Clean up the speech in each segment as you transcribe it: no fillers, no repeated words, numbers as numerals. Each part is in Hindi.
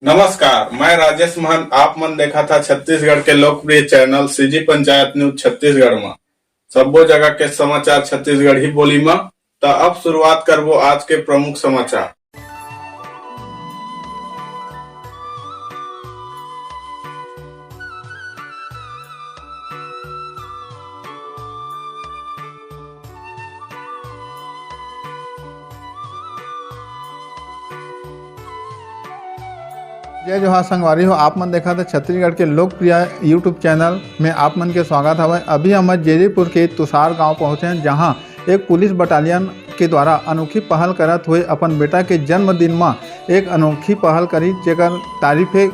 नमस्कार, मैं राजेश महंत। आप मन देखा था छत्तीसगढ़ के लोकप्रिय channel CG panchayat news Chhattisgarh में सब्बो जगह के समाचार छत्तीसगढ़ी बोली में। तो अब शुरुआत करबो आज के प्रमुख समाचार। जय जोहार संगवारी हो। आप मन देखा था छत्तीसगढ़ के लोकप्रिय यूट्यूब चैनल में आप मन के स्वागत हवे। अभी हम जेरीपुर के तुषार गांव पहुंचे हैं, जहां एक पुलिस बटालियन के द्वारा अनोखी पहल करत हुए अपन बेटा के जन्मदिन में एक अनोखी पहल करी, जेकर तारीफे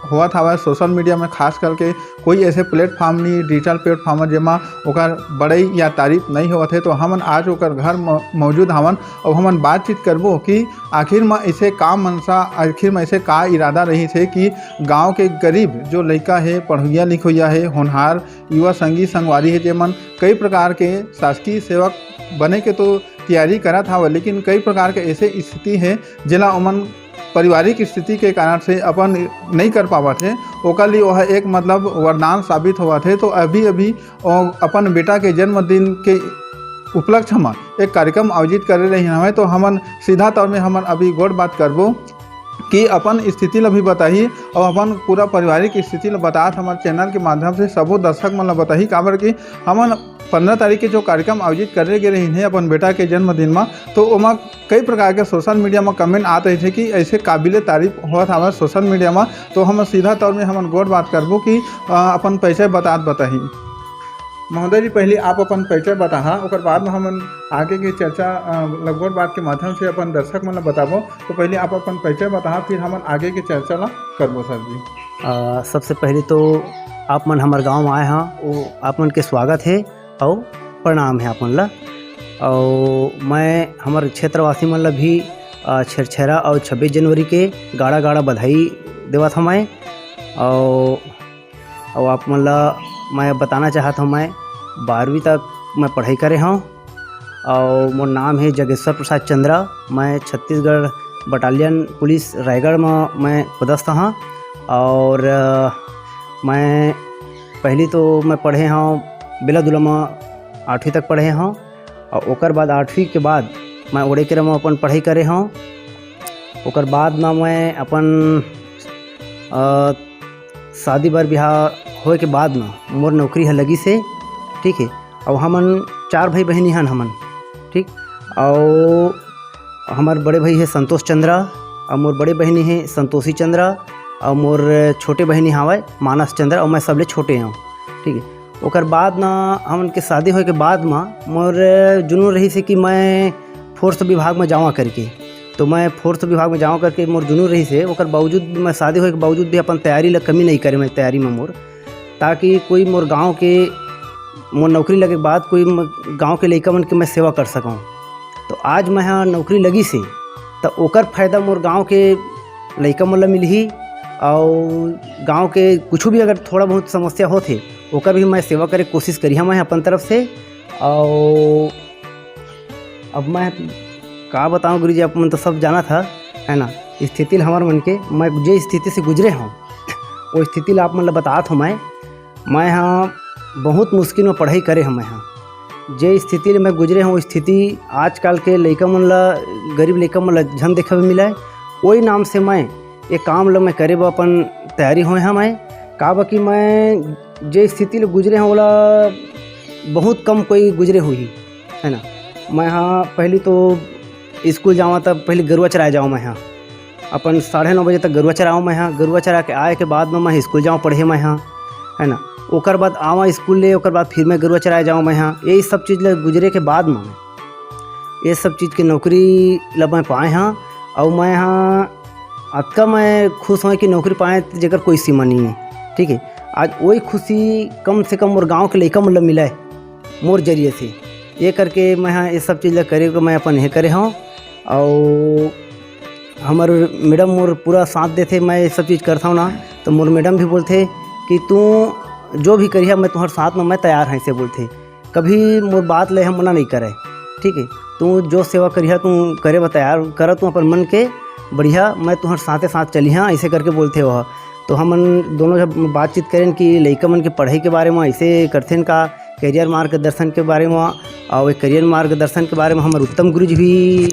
हुआ था सोशल मीडिया में। खास करके कोई ऐसे प्लेटफॉर्म नहीं, डिजिटल प्लेटफॉर्म जेमा ओकर बड़ई या तारीफ नहीं होते। तो हमन आज ओकर घर मौजूद हवन और हमन बातचीत करबो कि आखिर में ऐसे का मनसा, आखिर में ऐसे का इरादा रही थे कि गांव के गरीब जो लड़का है, पढ़ुइया लिखुइया है, होनहार युवा संगी संगवारी है, जेमन कई प्रकार के शासकीय सेवक बने के तो तैयारी करत हवे, लेकिन कई प्रकार के ऐसे स्थिति है जिला उमन पारिवारिक स्थिति के कारण से अपन नहीं कर पावत है। ओकर लिए वह एक मतलब वरदान साबित हुआ थे। तो अभी अपन बेटा के जन्मदिन के उपलक्ष्य में एक कार्यक्रम आयोजित कर रहे हैं। तो हमन सीधा तौर में हमन अभी गोड़ बात करबो कि अपन स्थिति ला भी बताही और अपन पूरा पारिवारिक स्थिति ला बतात हमारे चैनल के माध्यम से सबो दर्शक मन ला बताही। काबर कि हमन 15 तारीख के जो कार्यक्रम आयोजित करे गए रही हैं अपन बेटा के जन्मदिन में, तो ओमा कई प्रकार के सोशल मीडिया में कमेंट आते रहे थे कि ऐसे काबिल तारीफ हुआ था हमारे सोशल मीडिया में। तो हम सीधा तौर में हमन गोड़ बात करबो कि अपन परिचय बताही। महोदय जी, पहले आप अपन परिचय बताहा, और बाद में हमन आगे की चर्चा लगभग बात के माध्यम से अपन दर्शक मन बताबो। तो पहले आप अपन परिचय बताहा, फिर हमन आगे की चर्चा ला करबो। सर जी, सबसे पहले तो आप मन हमारे गांव आए हैं, वो आप मन के स्वागत है और प्रणाम है आप मन ला। और मैं हमारे क्षेत्रवासी मन ला भी छेरछेरा और 26 जनवरी के गाड़ा गाड़ा बधाई देवत हूँ मैं। और आप मन ला मैं बताना चाहता हूँ, मैं 12वीं तक मैं पढ़ाई करे हूँ और मोर नाम है जगेश्वर प्रसाद चंद्रा। मैं छत्तीसगढ़ बटालियन पुलिस रायगढ़ में मैं पदस्थ हूँ। और मैं पहली तो मैं पढ़े हूँ बेलादुला में 8वीं तक पढ़े हूँ। और ओकर बाद 8वीं के बाद मैं ओड़ेकेरा में अपन पढ़ाई करे हूँ। ओकर बाद में मैं अपन शादी बर बिहार होए के बाद में मोर नौकरी है लगी से, ठीक है। और हमन 4 भाई बहनी हन हमन, ठीक। और हमार बड़े भाई है संतोष चंद्रा, और मोर बड़े बहनी है संतोषी चंद्रा, और मोर छोटे बहनी हवे मानस चंद्रा, और मैं सबले छोटे हूँ, ठीक है। ओकर बाद ना हमन के शादी होए के बाद में मोर जुनून रही से कि मैं फोर्थ विभाग में जावा करके। तो मैं फोर्थ विभाग में जावा करके मोर जुनून रही से। ओकर बावजूद मैं शादी होए के बावजूद भी अपन तैयारी ला कमी नहीं करे मैं तैयारी में मोर, ताकि कोई मोर गांव के मोर नौकरी लगे के बाद कोई गांव के लइका मन के मैं सेवा कर सकूँ। तो आज मैं यहाँ नौकरी लगी से तो ओकर फायदा मोर गांव के लइका मन ला मिलही। और गांव के कुछ भी अगर थोड़ा बहुत समस्या होते ओकर भी मैं सेवा करे कोशिश करी मैं अपन तरफ से। और अब मैं का बताऊँ गुरु जी, आप मन तो सब जाना था है ना स्थिति हमारे मन के। मैं जो स्थिति से गुजरे हूँ वो स्थिति आप मन ला बतात हूँ। मैं यहाँ बहुत मुश्किल में पढ़ाई करे हूँ। मैं यहाँ जे स्थिति मैं गुजरे हूँ, स्थिति आजकल के लइका मन ला, गरीब लइका मन ला झन देखे मिला है। वही नाम से मैं ये काम ला मैं करे अपन तैयारी हुए हैं। मैं का बा कि मैं जे स्थिति ले गुजरे हैं ओला बहुत कम कोई गुजरे हुई है ना। मैं यहाँ पहले तो स्कूल जाऊँ तब पहले गरुआ चराए जाऊँ। मैं यहाँ अपन 9:30 बजे तक गरुआ चराऊँ। मैं यहाँ गरुआ चरा के आए के बाद में मैं स्कूल जाऊँ पढ़े मैं यहाँ, है ना। ओकर बाद आवा स्कूल ले, ओकर बाद फिर मैं गरुआ चराए जाऊँ। मैं यहाँ यही सब चीज़ ले गुजरे के बाद में ये सब चीज़ की नौकरी ला मैं पाए हाँ। और मैं यहाँ अतका मैं खुश हूँ कि नौकरी पाए जेकर कोई सीमा नहीं है, ठीक है। आज वही खुशी कम से कम मोर गांव के लइका मतलब मिला है मोर जरिए से। ये करके मैं यहाँ ये सब चीज़ करे मैं अपन ये करे हूँ। और हमार मैडम मोर पूरा साथ देते मैं ये सब चीज़ करता हूँ ना। तो मोर मैडम भी बोलते कि तू जो भी करिए मैं तुम्हारे साथ में मैं तैयार हैं से बोलते। कभी मोर बात ले हम मना नहीं करे, ठीक है। तू जो सेवा करिए तू करे तैयार कर तू अपन मन के बढ़िया मैं तुम्हारे साथे साथ चली हाँ ऐसे करके बोलते वह। तो हमन दोनों जब बातचीत करें कि लइका मन के पढ़ाई के बारे में ऐसे करथें का करियर मार्गदर्शन के बारे में, और करियर मार्गदर्शन के बारे में हमारे उत्तम गुरु जी भी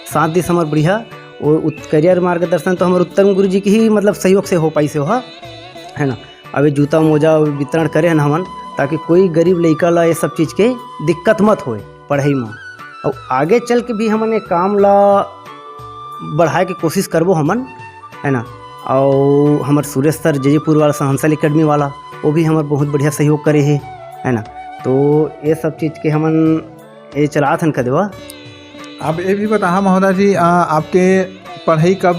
साथ दिस हमारे बढ़िया। वो करियर मार्गदर्शन तो हमारे उत्तम गुरु जी की ही मतलब सहयोग से हो पाई से वह है ना। अब जूता मोजा वितरण करे हैं हमन ताकि कोई गरीब लइका ला ये सब चीज़ के दिक्कत मत होए पढ़ाई में, और आगे चल के भी हमन ये काम ला बढ़ाए के कोशिश करबो हमन है ना। और हमारे सुरेश सर जयपुर वाला सहनसल एकेडमी वाला वो भी हमारे बहुत बढ़िया सहयोग करे है ना। तो ये सब चीज़ के हमन ये चलात हन कदेवा। आप ये भी बता महोदय जी, आपके पढ़ाई कब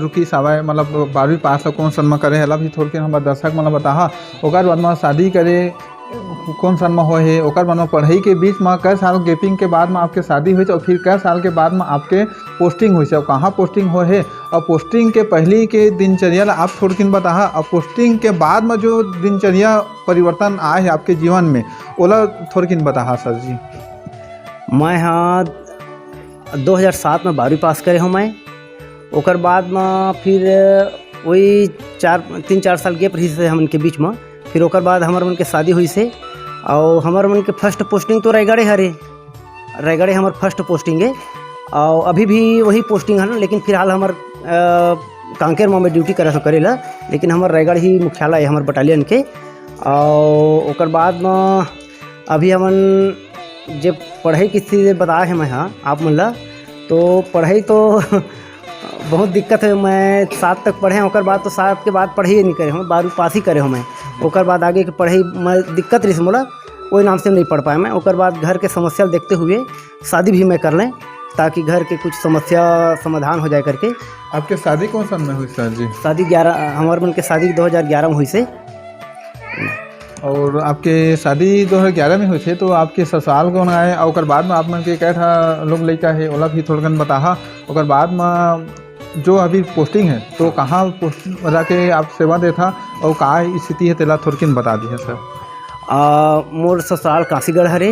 रुकी सावाय मतलब 12वीं पास कौन सन में करे हला भी थोड़ के हमारे दर्शक मतलब बता। ओकर बाद में शादी करे कौन सन में हो है, ओकर बाद में पढ़ाई के बीच में कई साल गैपिंग के बाद में आपके शादी हुई और फिर कई साल के बाद में आपके पोस्टिंग हुई, और कहाँ पोस्टिंग हो है, और पोस्टिंग के पहले के दिनचर्या आप थोड़किन बता, और पोस्टिंग के बाद में जो दिनचर्या परिवर्तन आए है आपके जीवन में ओला थोड़किन बता सर जी। मैं हाँ 2007 में 12वीं पास करे हूँ मैं। ओकर बाद में फिर वही 3-4 साल गैप रही से हमन के बीच में। फिर ओकर बाद हमार मन के शादी हुई से, और हमार मन के फर्स्ट पोस्टिंग तो रायगढ़े हरे, रायगढ़े हमार फर्स्ट पोस्टिंग है, और अभी भी वही पोस्टिंग है ना। लेकिन फिलहाल हमार कांकेर में ड्यूटी करेला, लेकिन हमार रायगढ़ ही मुख्यालय है हमार बटालियन के। और ओकर बाद में अभी हमन जब पढ़ाई की स्थिति बताए है मैं हाँ आप मन ला, तो पढ़ाई तो बहुत दिक्कत है। मैं 7 तक पढ़े ओकर बाद तो 7 के बाद पढ़ाई नहीं करे हूँ, 12वीं पास ही करे हूँ मैं। ओकर बाद आगे की पढ़ाई मैं दिक्कत रही मोला कोई नाम से नहीं पढ़ पाया मैं। ओकर बाद घर के समस्या देखते हुए शादी भी मैं कर लें ताकि घर के कुछ समस्या समाधान हो जाए करके। आपके शादी कौन सन में हुई सर जी? शादी 11 हमारे मन के शादी 2011 में हुई से। और आपके शादी 2011 में हुई थे, तो आपके ससुराल कौन आए, और ओकर बाद में आप मन के कैठा लोग लड़का है ओला भी थोड़कन बता। ओकर बाद में जो अभी पोस्टिंग है तो कहाँ पोस्टिंग जाके आप सेवा देता और का स्थिति है तेला थोड़किन बता दी है सर। मोर ससुराल काशीगढ़ हरे,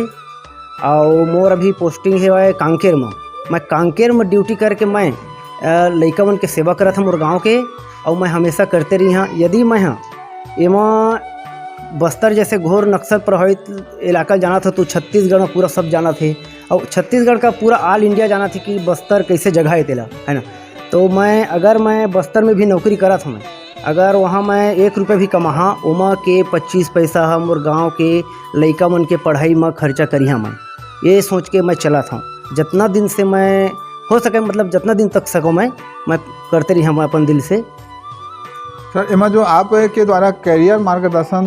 और मोर अभी पोस्टिंग है कांकेर में। मैं कांकेर में ड्यूटी करके मैं लइका मन के सेवा करत हूँ मोर गाँव के, और मैं हमेशा करते रही हाँ। यदि मैं हाँ एमा बस्तर जैसे घोर नक्सल प्रभावित इलाका जाना था तो छत्तीसगढ़ में पूरा सब जाना थे, और छत्तीसगढ़ का पूरा ऑल इंडिया जाना थी कि बस्तर कैसे जगह है तेला है ना। तो मैं बस्तर में भी नौकरी करा था मैं, अगर वहाँ मैं 1 रुपये भी कमा उमा के 25 पैसा हम और गाँव के लइका मन के पढ़ाई में खर्चा करी हाँ। मैं ये सोच के मैं चला था जितना दिन से मैं हो सके, मतलब जितना दिन तक सको मैं करते रही हम अपन दिल से। सर एमा जो आप के द्वारा करियर मार्गदर्शन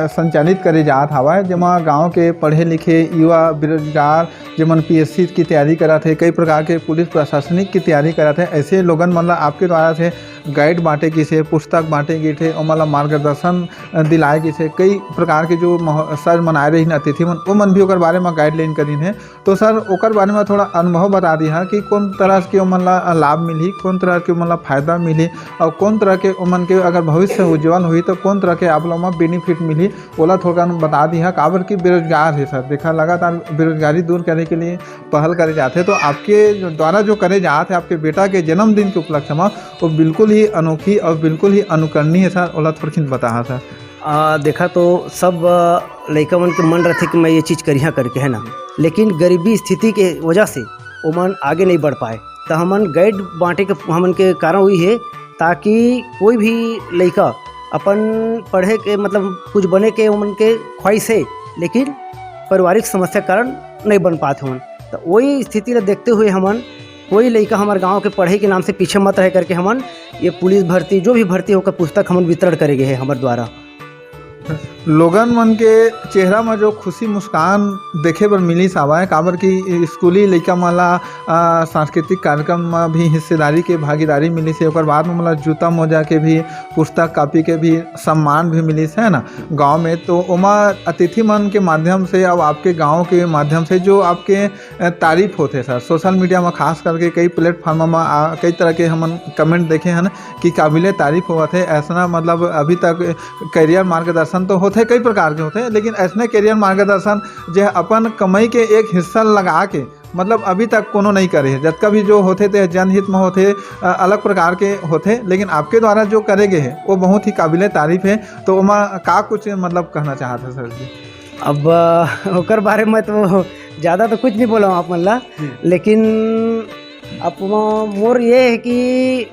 संचालित करे जात हवा, जेमा गांव के पढ़े लिखे युवा बेरोजगार जेमन PSC की तैयारी करा थे, कई प्रकार के पुलिस प्रशासनिक की तैयारी करा थे, ऐसे लोगन मतलब आपके द्वारा थे गाइड बांटे की से, पुस्तक बांटे गए थे, और मतलब मार्गदर्शन दिलाए गए थे। कई प्रकार के जो सर मनाए रही अतिथि मन वो मन भी ओकर बारे में गाइडलाइन करी है। तो सर ओकर बारे में थोड़ा अनुभव बता दी है कि कौन तरह के ओमन ला लाभ मिली, कौन तरह के ओमन ला फायदा मिली, और कौन तरह के ओमन के अगर भविष्य उज्जवल हुई तो कौन तरह के आप लोग में बेनिफिट मिली ओला थोड़ा बता दी है। काबर की बेरोजगार है सर, देखा लगातार बेरोजगारी दूर करने के लिए पहल करे जाते हैं। तो आपके द्वारा जो करे जाते हैं आपके बेटा के जन्मदिन के उपलक्ष्य में वो बिल्कुल ही अनोखी और बिल्कुल ही अनुकरणीय है सर, ओला थोड़ा बता सर। देखा तो सब लइका मन के मन रहते कि मैं ये चीज़ करिया करके है ना, लेकिन गरीबी स्थिति के वजह से वो मन आगे नहीं बढ़ पाए। तो हमन गाइड बांटे के हमन के कारण हुई है ताकि कोई भी लइका अपन पढ़े के मतलब कुछ बने के उमन के ख्वाहिश है, लेकिन पारिवारिक समस्या कारण नहीं बन पाते हमन। तो वही स्थिति देखते हुए हमन कोई लइका हमारे गांव के पढ़ाई के नाम से पीछे मत रह करके हमन ये पुलिस भर्ती जो भी भर्ती होकर पुस्तक हमन वितरण करेंगे है हमारे द्वारा। लोगन मन के चेहरा में जो खुशी मुस्कान देखे बर मिली सावा, काबर की स्कूली लइका मला सांस्कृतिक कार्यक्रम में भी हिस्सेदारी के भागीदारी मिली से, ओकर बाद में मतलब जूता मोजा के भी पुस्तक कापी के भी सम्मान भी मिली है ना गांव में। तो ओमा अतिथि मन के माध्यम से और आपके गांव के माध्यम से जो आपके तारीफ होते सर, सोशल मीडिया में खास करके कई प्लेटफॉर्म में कई तरह के हमन कमेंट देखे हैं कि काबिल तारीफ हुआ थे। ऐसा मतलब अभी तक करियर मार्गदर्शन तो होते कई प्रकार के होते हैं, लेकिन ऐसने करियर मार्गदर्शन जो अपन कमाई के एक हिस्सा लगा के मतलब अभी तक कोनो नहीं करे है। जतका भी जो होते थे जनहित में होते अलग प्रकार के होते, लेकिन आपके द्वारा जो करे गए है वो बहुत ही काबिल तारीफ है। तो ओमा का कुछ मतलब कहना चाहते सर जी? अब ओकर बारे में तो ज़्यादा तो कुछ नहीं बोला आप मल्ला, लेकिन अब मोर ये है कि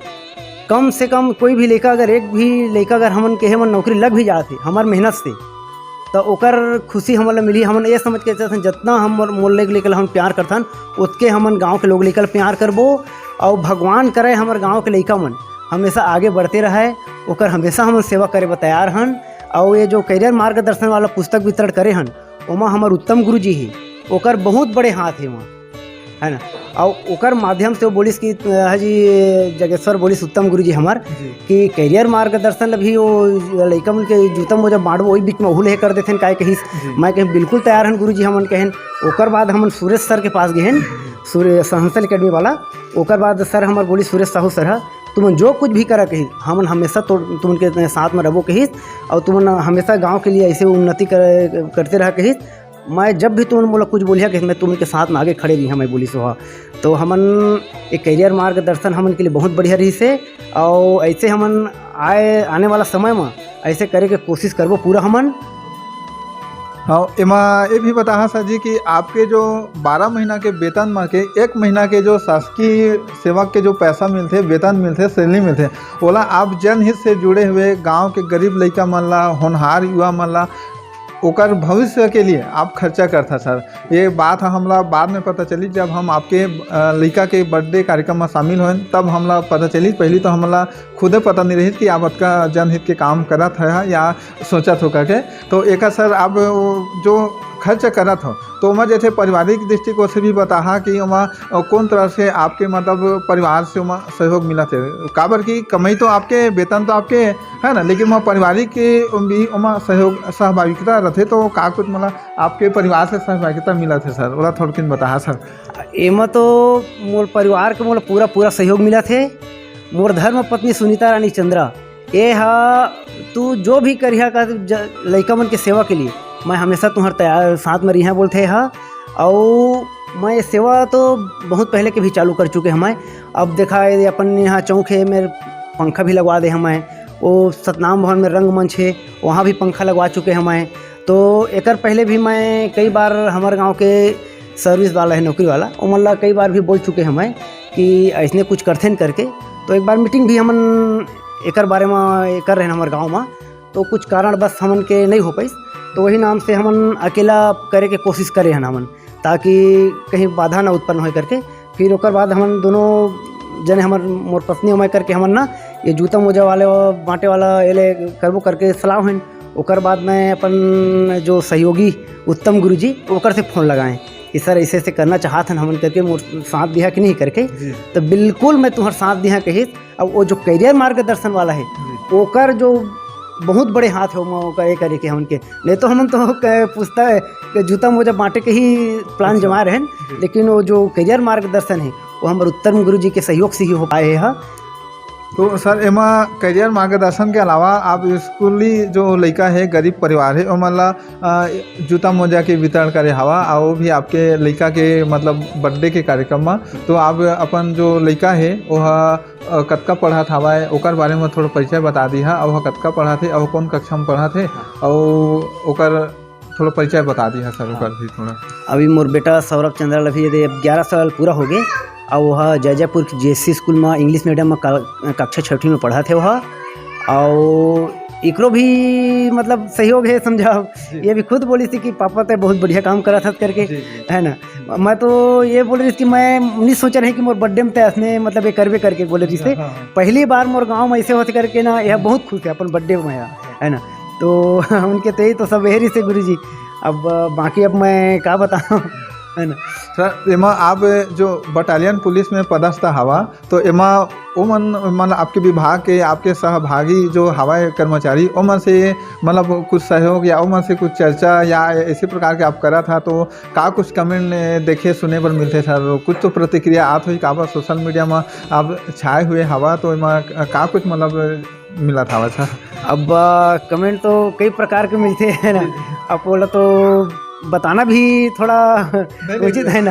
कम से कम कोई भी लड़का अगर एक भी लड़का अगर हमन के हमन नौकरी लग भी जाते हमार मेहनत से, तो ओकर खुशी हमन ला मिली। हमन ये समझ के चलते जितना हम मोल लेकर हम प्यार करथन उतके हमन गांव के लोग लेकर प्यार करबो, और भगवान करे हमार गांव के लड़का मन हमेशा आगे बढ़ते रहे, ओकर हमेशा हम सेवा करे बर तैयार हन। और ये जो करियर मार्गदर्शन वाला पुस्तक वितरण करे हन ओमा हमार उत्तम गुरु जी ही, ओकर बहुत बड़े हाथ है वहाँ, है ना। और ओकर माध्यम से वो बोलिस कि जी जगेश्वर बोलिस उत्तम गुरु जी हमार कि करियर मार्गदर्शन ला भी वो लड़का मन के जूता मोजा बांटबो वही बीच में ओहू ले कर देथे काय कहिस। मैं कहीं बिल्कुल तैयार हन गुरु जी हमन कहन। ओकर बाद हमन सुरेश सर के पास गए हन, सूर्य सहंसल अकेडमी वाला। ओकर बाद सर हमार बोली सुरेश साहू सर है तुमन जो कुछ भी करा कही हमन हमेशा तो तुमन के साथ में रहो कहिस, और तुमन हमेशा गांव के लिए ऐसे उन्नति करते रहा कहिस। मैं जब भी तुमन बोला कुछ बोलिया कि मैं तुमन के साथ में आगे खड़े रही मैं बोली सो। तो हमन एक करियर मार्गदर्शन हमन के लिए बहुत बढ़िया रही से, और ऐसे हमन आने वाला समय में ऐसे करे के कोशिश करबो पूरा हमन। हाँ, एमा ये भी बताहा सर जी कि आपके जो 12 महीना के वेतन में के 1 महीना के जो शासकीय सेवक के जो पैसा मिलते, वेतन मिलते, सैलरी मिलते, ओला आप जनहित से जुड़े हुए गांव के गरीब लड़का मन ला, होनहार युवा मन ला, ओकर भविष्य के लिए आप खर्चा करता सर। ये बात हमला बाद में पता चली जब हम आपके लड़का के बर्थडे कार्यक्रम में शामिल हुए, तब हमला पता चली। पहली तो हमला खुदे पता नहीं रही कि आप अतका जनहित के काम करत है या सोचत हो करके। तो एक सर आप जो खर्च करत हो तो ओमा जैसे पारिवारिक दृष्टिकोण से भी बताहा कि ओमा कौन तरह से आपके मतलब परिवार से ओमा सहयोग मिला थे। काबर की कमाई तो आपके, वेतन तो आपके है ना, लेकिन वहाँ पारिवारिक के भी ओमा सहयोग सहभागिता रहते। तो का कुछ मतलब आपके परिवार से सहभागिता मिला थे सर, ओला थोड़ा बताहा सर। एमा तो मोर परिवार के मोला पूरा सहयोग मिला थे। मोर धर्म पत्नी सुनीता रानी चंद्रा ये हा तू जो भी करिहा का लड़का मन के सेवा के लिए मैं हमेशा तुम्हारे तैयार साथ में रही बोलते हैं। और मैं ये सेवा तो बहुत पहले के भी चालू कर चुके हमें। अब देखा है अपन यहाँ चौक है मेरे पंखा भी लगवा दे हमें, वो सतनाम भवन में रंगमंच है वहाँ भी पंखा लगवा चुके हमें। तो एकर पहले भी मैं कई बार हमारे गांव के सर्विस वाला है नौकरी वाला वो मतलब कई बार भी बोल चुके हमें कि ऐसने कुछ करते न करके। तो एक बार मीटिंग भी हमन एकर बारे में कर रहे हैं हमारे गाँव में, तो कुछ कारण बस हमन के नहीं हो पाई, तो वही नाम से हमन अकेला करे के कोशिश करे हैं हमन, ताकि कहीं बाधा ना उत्पन्न हो करके। फिर ओकर बाद हमन दोनों जने हमर मोर पत्नी हमें करके हमन ना ये जूता मोजा वाले बांटे वाला एले करबो करके सलाह हैं। ओकर बाद मैं अपन जो सहयोगी उत्तम गुरु जी ओकर से फ़ोन लगाएं कि सर ऐसे ऐसे करना चाहते हैं हमन करके, मोर साथ दिया कि नहीं करके। तो बिल्कुल मैं तुम्हारे साथ दिया कही। अब वो जो करियर मार्गदर्शन वाला है ओकर जो बहुत बड़े हाथ है ओकर ये करे के हमन के, नहीं तो हमन तो पूछता है जूता मोजा बांटे के ही प्लान जमा रहे, लेकिन वो जो करियर मार्गदर्शन है वो हमारे उत्तम गुरु जी के सहयोग से ही हो पाए हैं। तो सर एमा करियर मार्गदर्शन के अलावा आप स्कूली जो लड़का है गरीब परिवार है मतलब जूता मोजा के वितरण करे हवा, और वो भी आपके लड़का के मतलब बर्थडे के कार्यक्रम में। तो आप अपन जो लड़का है वह कतका पढ़ा था हवा ओकर बारे में थोड़ा परिचय बता दी है, और कतका पढ़ा थे और कौन कक्षा में पढ़ा थे, और ओकर थोड़ा परिचय बता दी है सर ओकर भी थोड़ा। अभी मोर बेटा सौरभ चंद्रा लभी 11 साल पूरा हो गए, और वह जयपुर के JSC स्कूल में इंग्लिश मीडियम में कक्षा 6वीं में पढ़ा थे वह। और एकरो भी मतलब सहयोग है समझाओ, ये भी खुद बोली थी कि पापा तो बहुत बढ़िया काम करा था करके, है ना। मैं तो ये बोल रही थी कि मैं नहीं सोच रही कि मोर बर्थडे में तैसने मतलब ये करवे करके बोले रही से पहली बार मोर गाँव में ऐसे होते करके ना, यह बहुत खुश है अपन बर्थडे में है ना। तो उनके तो ही तो सब यही से गुरु जी। अब बाकी अब मैं क्या बताऊँ, है ना सर। एमा आप जो बटालियन पुलिस में पदस्थ हवा, तो एमा वो मन आपके विभाग के आपके सहभागी जो हवाई कर्मचारी ओ मन से मतलब कुछ सहयोग या ओ मन से कुछ चर्चा या इसी प्रकार के आप करा था, तो का कुछ कमेंट देखे सुने पर मिलते सर, कुछ तो प्रतिक्रिया आप हुई का सोशल मीडिया में आप छाए हुए हवा, तो एमा का कुछ मतलब मिला था सर? अब कमेंट तो कई प्रकार के मिलते हैं ना। अब बोला तो बताना भी थोड़ा उचित है ना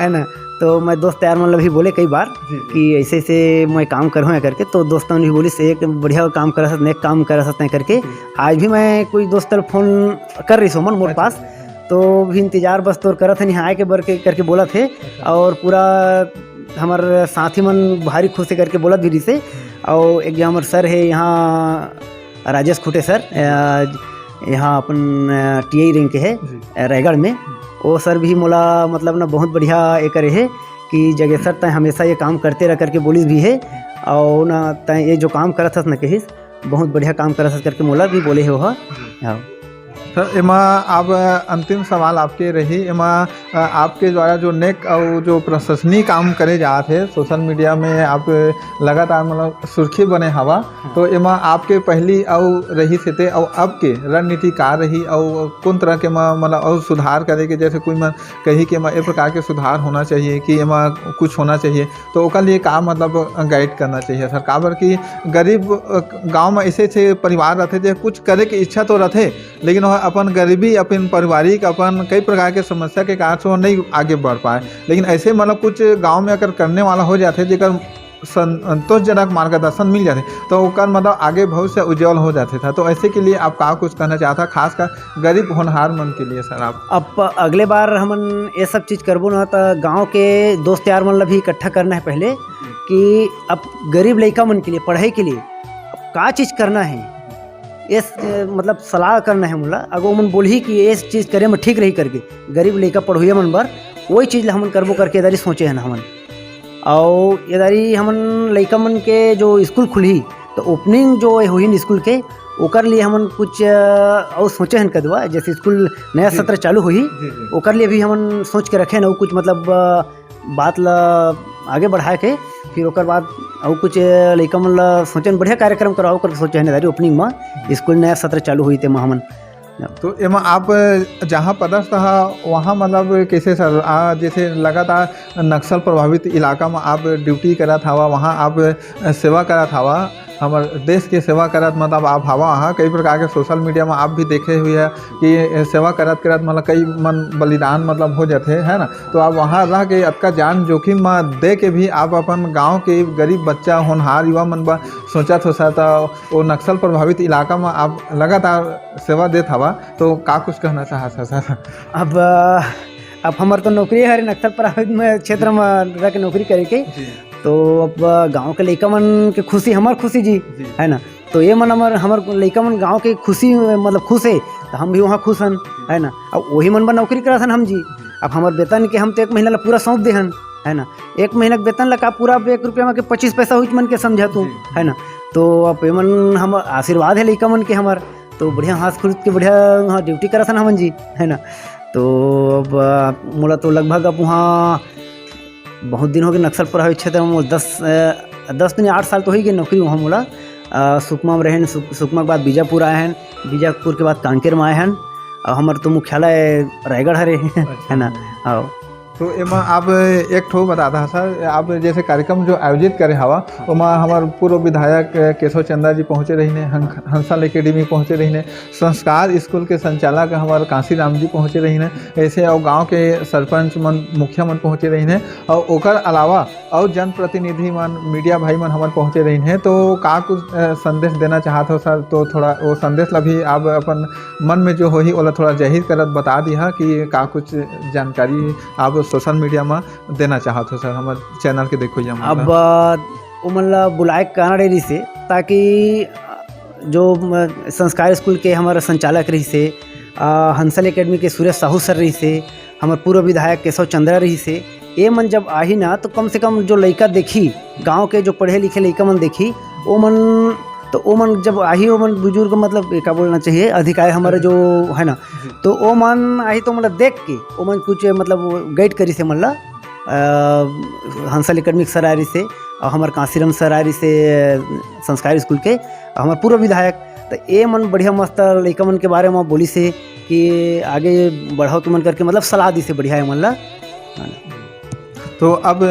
है ना। तो मैं दोस्त यार मतलब भी बोले कई बार कि ऐसे ऐसे मैं काम कर रहा करके, तो दोस्तों ने भी बोली से एक बढ़िया काम कर सकते, नेक काम कर सकते हैं करके। आज भी मैं कोई दोस्त फोन कर रही सोमन मोर पास, तो भी इंतजार बस तो करत है यहाँ आए के बर के करके बोला थे, और पूरा हमारे साथी मन भारी खुशी करके बोलत भी रही से। और एक जो हमारे सर है यहाँ राजेश खुटे सर, यहाँ अपन टीआई रैंक के है रायगढ़ में, वो सर भी मोला मतलब ना बहुत बढ़िया ये करे है कि जगह सर तय हमेशा ये काम करते रह करके बोलिस भी है, और ना तय ये जो काम करत हस न कहिस बहुत बढ़िया काम करत हस करके मोला भी बोले हो। हाँ सर, एमा अब अंतिम सवाल आपके रही, एमा आपके द्वारा जो नेक और जो प्रशंसनीय काम करे जात है सोशल मीडिया में, आप लगातार मतलब सुर्खी बने हवा, तो एमा आपके पहली और रही से और अब के रणनीति का रही, और कौन तरह के मतलब और सुधार करे के, जैसे कोई मन कही कि एमा एक प्रकार के सुधार होना चाहिए कि एमा कुछ होना चाहिए, तो ओकर लिए का मतलब गाइड करना चाहिए सर? काबर कि गरीब गाँव में ऐसे ऐसे परिवार रहते जो कुछ करे के इच्छा तो रहते, लेकिन अपन गरीबी, अपन पारिवारिक, अपन कई प्रकार के समस्या के कारण से वो नहीं आगे बढ़ पाए। लेकिन ऐसे मतलब कुछ गांव में अगर करने वाला हो जाते जेकर संतोषजनक मार्गदर्शन मिल जाते तो ओकर मतलब आगे भविष्य उज्जवल हो जाते था। तो ऐसे के लिए आप का कुछ कहना चाहता, खास कर गरीब होनहार मन के लिए सर? आप अब अगले बार हमन ये सब चीज़ करबो ना तो गांव के दोस्त यार मन ला भी इकट्ठा करना है पहले, कि अब गरीब लड़का मन के लिए पढ़ाई के लिए का चीज़ करना है, इस मतलब सलाह करना है मुला। अगर मन बोली कि ये चीज़ करे में ठीक रही करके गरीब लड़का पढ़ोए मन बर, वही चीज़ हमन करबो करके इधर सोचे हैं ना हमन। और इधर हमन लड़का मन के जो स्कूल खुली तो ओपनिंग जो हुई स्कूल के ओकर लिए हमन कुछ और सोचे हैं कदवा, जैसे स्कूल नया सत्र चालू हुई ओकर लिए भी हमन सोच के रखे ना कुछ मतलब बात ला आगे बढ़ा के, फिर ओकर बाद और कुछ लड़का मन ला सोचन बढ़िया कार्यक्रम कराओ करके सोचे हैं दारी ओपनिंग में स्कूल नया सत्र चालू हुई थे हमन। तो एमा आप जहाँ पदस्थ था वहाँ मतलब कैसे सर, जैसे लगातार नक्सल प्रभावित इलाका में आप ड्यूटी करा था, वहाँ आप सेवा करा था, हमारे देश के सेवा करत मतलब आप हवा वहाँ कई प्रकार के सोशल मीडिया में आप भी देखे हुए हैं कि सेवा करत करत मतलब कई मन बलिदान मतलब हो जाते है ना। तो आप वहाँ रह के आपका जान जोखिम में दे के भी आप अपन गांव के गरीब बच्चा होनहार युवा मन बा सोचत हो सकता, वो नक्सल प्रभावित इलाका में आप लगातार सेवा देत हवा, तो का कुछ कहना चाहता सर? अब हमार तो नौकरी है नक्सल प्रभावित में क्षेत्र में रह के नौकरी करे के, तो अब गांव के लड़का मन के खुशी हमार खुशी जी है ना। तो ये मन हमार लड़का मन गांव के खुशी मतलब खुश है तो हम भी वहाँ खुश हन है ना। अब वही मन पर नौकरी करत हन हम जी। अब हमार वेतन के हम तो 1 महीना ला पूरा सौंप दे हन है ना। 1 महीना के वेतन ला का पूरा 1 रुपया में के 25 पैसा हुई मन के समझा तू है ना। तो अब मन हम आशीर्वाद है लड़का मन के हमार, तो बढ़िया हाथ खुद के बढ़िया वहाँ ड्यूटी करत हन हमन जी है ना। तो अब मोला तो लगभग अब वहाँ बहुत दिन हो गए नक्सल प्रभावित क्षेत्र में 10 दिन 8 साल तो हो गए नौकरी वहाँ मोला। सुकमा में रहें, सुकमा के बाद बीजापुर आए हैं, बीजापुर के बाद कांकेर में आए हैं, और हमारे तो मुख्यालय रायगढ़ हरे है ना। हाँ तो एमा आप एक ठो बता था सर, आप जैसे कार्यक्रम जो आयोजित करे हवा वहाँ हमारे पूर्व विधायक केशव चंद्रा जी पहुँचे रही ने, हंसल एकेडमी पहुँचे रही ने, संस्कार स्कूल के संचालक हमारे काशी राम जी पहुँचे रही ने, ऐसे और गांव के सरपंच मन मुखिया मन पहुँचे रही ने, और ओकर अलावा और जनप्रतिनिधि मन मीडिया भाई मन हमारे पहुँचे रही हैं। तो का कुछ संदेश देना चाहते हो सर? तो थोड़ा वो संदेश ला भी आप अपन मन में जो हो ही ओला थोड़ा जाहिर करत बता दिया कि का कुछ जानकारी आप सोशल मीडिया में देना चाहते हो सर हमारे चैनल के देखो। अब वो मतलब बुलाए कहना रही से, ताकि जो संस्कार स्कूल के हमारे संचालक रही से, हंसल एकेडमी के सुरेश साहू सर रही से, हमारे पूर्व विधायक केशव चंद्रा रही से, ये मन जब आही ना तो कम से कम जो लड़का देखी गांव के जो पढ़े लिखे लड़का मन देखी वो मन, तो वो मन जब आही वो मन बुजुर्ग मतलब क्या बोलना चाहिए अधिकारी हमारे जो है ना, तो वो मन आई तो मतलब देख के वो मन कुछ मतलब गाइड करी से मतलब हंसल एकेडमिक सर आ रही से, और हमारे कांसीराम सर आ रही से संस्कार स्कूल के, हमारे पूर्व विधायक, तो ये मन बढ़िया मस्त लड़का मन के बारे में बोली से कि आगे बढ़ाओ के मन करके मतलब सलाह दी से बढ़िया है मतलब। तो अब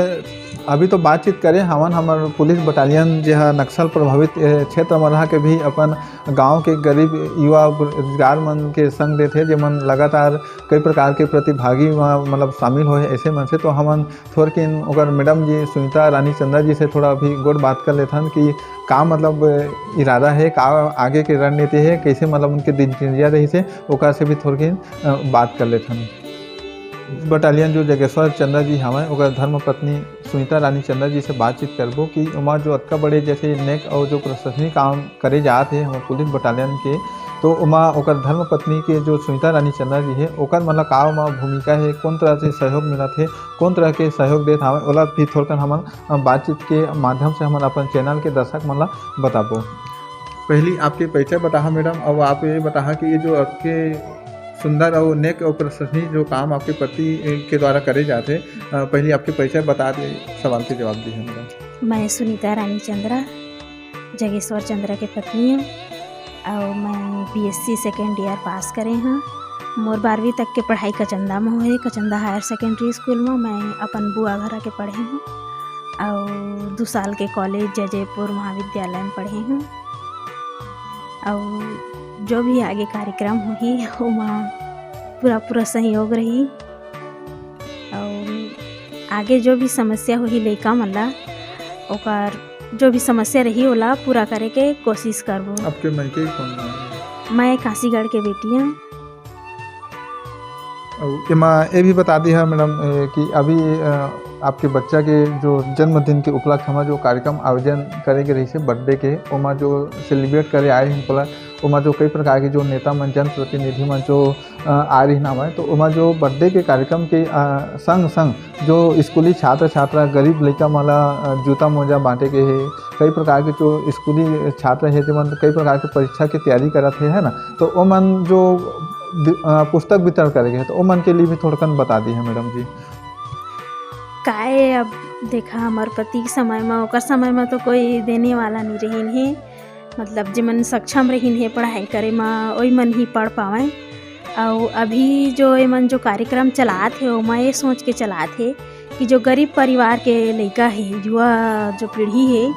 अभी तो बातचीत करें हमन हमार पुलिस बटालियन जो है नक्सल प्रभावित क्षेत्र में रह के भी अपन गांव के गरीब युवा रोजगार मन के संग देते जे मन लगातार कई प्रकार के प्रतिभागी मतलब शामिल होए ऐसे मन से। तो हमन थोड़किन ओकर मैडम जी सुनीता रानी चंद्रा जी से थोड़ा भी गोड़ बात कर लेथन कि का मतलब इरादा है, का आगे के रणनीति है, कैसे मतलब उनके दिनचर्या रही से ओकर से भी थोड़किन बात कर लेथन। बटालियन जो जगेश्वर चंद्रा जी हमें ओकर धर्म पत्नी सुनीता रानी चंद्रा जी से बातचीत करबो कि उमा जो अतका बड़े जैसे नेक और जो प्रशासनिक काम करे जाते हैं हमारे पुलिस बटालियन के, तो उमा ओकर धर्म पत्नी के जो सुनीता रानी चंद्रा जी है ओकर मतलब का उमा भूमिका है, कौन तरह से सहयोग मिला थे, कौन तरह के सहयोग देते हमें ओला भी थोड़ा हमन बातचीत के माध्यम से हमन अपन चैनल के दर्शक मन ला बताबो। पहली आपके परिचय बताहा मैडम, और आप ये बताहा कि ये जो आपके सुंदर और नेक और प्रशंसनीय जो काम आपके पति के द्वारा करे जाते, पहले आपके परिचय बता दे, सवाल के जवाब दिए मैडम। मैं सुनीता रानी चंद्रा जगेश्वर चंद्रा के पत्नी हूँ और मैं BSc सेकेंड ईयर पास करे हाँ। मोर 12वीं तक के पढ़ाई कचंदा में हुए, कचंदा हायर सेकेंडरी स्कूल में मैं अपन बुआ घरा के पढ़े हूँ और 2 साल के कॉलेज जयपुर महाविद्यालय में पढ़े हूँ। और जो भी आगे कार्यक्रम हुई वहाँ पूरा सहयोग रही और आगे जो भी समस्या हुई लइका मन ला ओकर जो भी समस्या रही ओला पूरा करे के कोशिश करबो। आपके मायके कौन है? मैं काशीगढ़ के बेटी हूँ। और एमा ये भी बता दी है मैडम कि अभी आपके बच्चा के जो जन्मदिन के उपलक्ष्य में जो कार्यक्रम आयोजन करे के रही से बर्थडे के ओमा जो सेलिब्रेट करे आए हैं बोला ओमा जो कई प्रकार के जो नेता मन जनप्रतिनिधि मन जो आ रही नाम है, तो ओमा जो बर्थडे के कार्यक्रम के संग संग जो स्कूली छात्र छात्रा गरीब लड़का माला जूता मोजा बांटे के है, कई प्रकार के जो स्कूली छात्र है जो कई प्रकार के परीक्षा की तैयारी करते है ना, तो ओ मन जो पुस्तक वितरण करेंगे तो ओ मन के लिए भी थोड़ा बता दी है मैडम जी। काहे अब देखा हमार पति के समय में ओकर समय में तो कोई देने वाला नहीं रहीन है, मतलब जिमन सक्षम रहीन है पढ़ाई करे में वही मन ही पढ़ पावें। और अभी जो एमन जो कार्यक्रम चलात है ओमा ये सोच के चलात है कि जो गरीब परिवार के लड़का है, युवा जो पीढ़ी है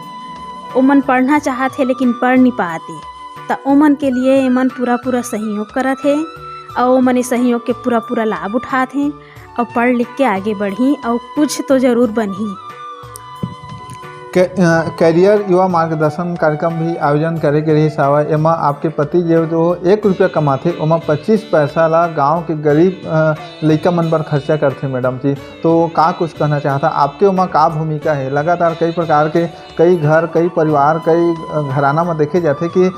ओमन पढ़ना चाहत है लेकिन पढ़ नहीं पाते, तो ओमन के लिए एमन पूरा सहयोग करत है और ओमन सहयोग के पूरा लाभ उठाते हैं और पढ़ लिख के आगे बढ़ी और कुछ तो ज़रूर बनी। कैरियर युवा मार्गदर्शन कार्यक्रम भी आयोजन करे के रही सावा, एमा आपके पति जो 1 रुपया कमाते ओमा 25 पैसा ला गांव के गरीब लड़का मन पर खर्चा करते मैडम जी। तो का कुछ कहना चाहता आपके ओमा का भूमिका है? लगातार कई प्रकार के कई घर कई परिवार कई घराना में देखे जाते कि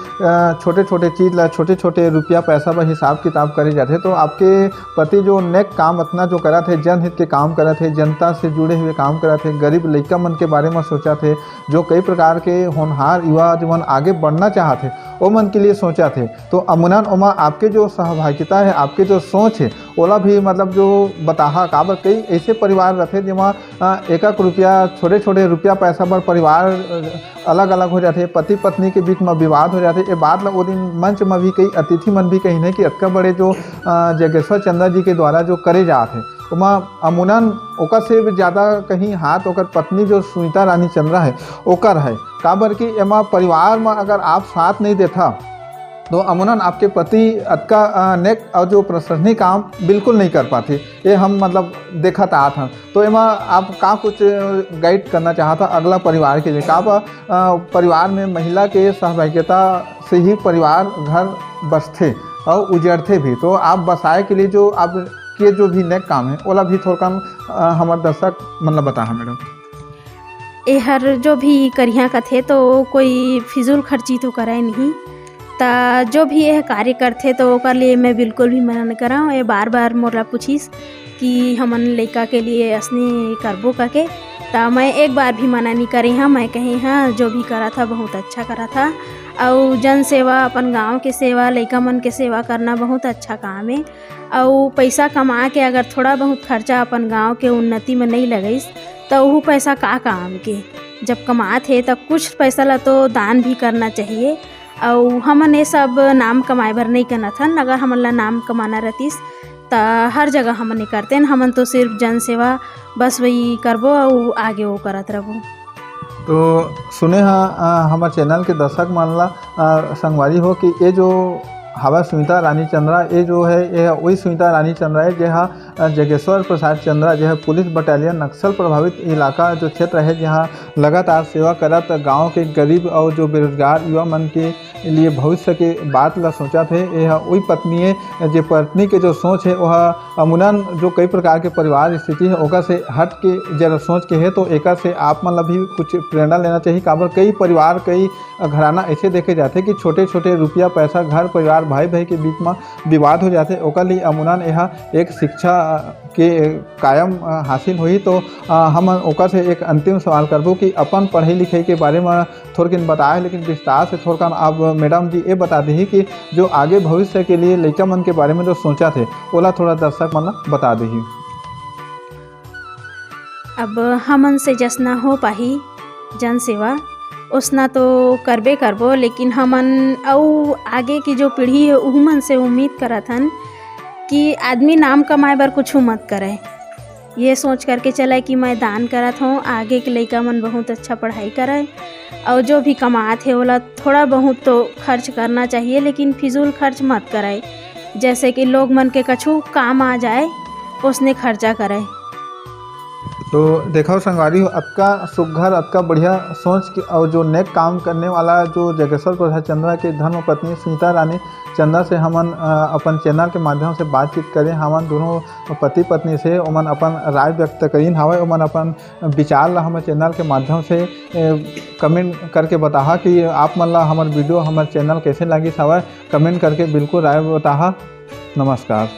छोटे छोटे चीज़ ला छोटे छोटे रुपया पैसा पर हिसाब किताब करे जाते, तो आपके पति जो नेक काम अपना जो करा थे, जनहित के काम करा थे, जनता से जुड़े हुए काम करा थे, गरीब लड़का मन के बारे में सोचा थे, जो कई प्रकार के होनहार युवा जो मन आगे बढ़ना चाहते वो मन के लिए सोचा थे। तो अमुनन ओमा आपके जो सहभागिता है, आपके जो सोच है ओला भी मतलब जो बताहा काबर कई ऐसे परिवार रहते जिमा 1 रुपया छोटे छोटे रुपया पैसा पर परिवार अलग अलग हो जाते, पति पत्नी के बीच में विवाद हो जाते। ये बात वो दिन मंच में भी कई अतिथि मन भी कहीं नहीं कि अतका बड़े जो जगेश्वर चंद्रा जी के द्वारा जो करे जाते उमा अमुनन ओकर से भी ज़्यादा कहीं हाथ ओकर पत्नी जो सुनीता रानी चंद्रा है ओकर है, काबर कि एमा परिवार में अगर आप साथ नहीं देता तो अमुनन आपके पति अतका नेक और जो प्रशासनिक काम बिल्कुल नहीं कर पाते, ये हम मतलब देखा था। तो एमा आप का कुछ गाइड करना चाहता अगला परिवार के लिए? का परिवार में महिला के सहभागिता से ही परिवार घर बसते और उजड़ते भी, तो आप बसाए के लिए जो आप के जो भी नेक काम है ओला भी थोड़ा हमारे दर्शक मतलब बता मैडम। ये हर जो भी करिया कथे तो कोई फिजूल खर्ची तो करे नहीं, ता जो भी यह कार्य करते तो ओकर लिए मैं बिल्कुल भी मना न करा। ये बार बार मोला पूछिस कि हमन लड़का के लिए असनी करबो करके, ता मैं एक बार भी मना नहीं करी हाँ। मैं कहीं हाँ जो भी करा था बहुत अच्छा करा था, और जन सेवा अपन गांव के सेवा लड़का मन के सेवा करना बहुत अच्छा काम है। और पैसा कमा के अगर थोड़ा बहुत खर्चा अपन गांव के उन्नति में नहीं लगइस तो वो पैसा का काम के, जब कमात है तब कुछ पैसा ला तो दान भी करना चाहिए। और हमन ये सब नाम कमाए भर नहीं करना था, अगर हमन ला नाम कमाना रहतीस ता हर जगह हमन करते हैं। हमन तो सिर्फ जन सेवा बस वही करबो और आगे वो करत रहबो। तो सुने हाँ हमारे चैनल के दर्शक मन ला संगवारी हो कि ये जो हवा सुनीता रानी चंद्रा ये जो है ये वही सुनीता रानी चंद्रा है जहाँ जगेश्वर प्रसाद चंद्रा जो है पुलिस बटालियन नक्सल प्रभावित इलाका जो क्षेत्र है जहाँ लगातार सेवा करत गांव के गरीब और जो बेरोजगार युवा मन के लिए भविष्य के बात ला सोचा थे। यह वही पत्नी है जो पत्नी के जो सोच है वह अमूनन जो कई प्रकार के परिवार स्थिति है ओका से हट के जरा सोच के है तो एक से आप मन ला भी कुछ प्रेरणा लेना चाहिए। काबर कई परिवार कई घराना ऐसे देखे जाते कि छोटे छोटे रुपया पैसा घर परिवार भाई भाई के बीच में विवाद हो जाते ओकर लिए अमूनन यह एक शिक्षा के कायम हासिल हुई। तो हम ओकर से एक अंतिम सवाल करबो कि अपन पढ़ाई लिखाई के बारे में थोड़किन बताए लेकिन विस्तार से थोड़कन अब मैडम जी ये बता दी कि जो आगे भविष्य के लिए लड़का मन के बारे में जो सोचा थे ओला थोड़ा दर्शक मन बता दी। अब हमन से जसना हो पाही जन सेवा उसना तो करबे करबो, लेकिन हमन और आगे की जो पीढ़ी है उमन से उम्मीद करत हन कि आदमी नाम कमाए बर कुछ मत करे। ये सोच करके चला कि मैं दान करत हूँ आगे के लड़का मन बहुत अच्छा पढ़ाई करे और जो भी कमात है ओला थोड़ा बहुत तो खर्च करना चाहिए, लेकिन फिजूल खर्च मत करे। जैसे कि लोग मन के कछु काम आ जाए उसने खर्चा करे। तो देखो संगवारी हो अतका सुघर अतका बढ़िया सोच के और जो नेक काम करने वाला जो जगेश्वर प्रसाद चंद्रा के धर्म पत्नी सुनीता रानी चंद्रा से हमन अपन चैनल के माध्यम से बातचीत करें। हमन दोनों पति पत्नी से ओमन अपन राय व्यक्त करीन हवे ओमन अपन विचार ला हमारे चैनल के माध्यम से कमेंट करके बताहा कि आप मन ला हमार वीडियो हमारे चैनल कैसे लगी हवे। कमेंट करके बिल्कुल राय बताहा। नमस्कार।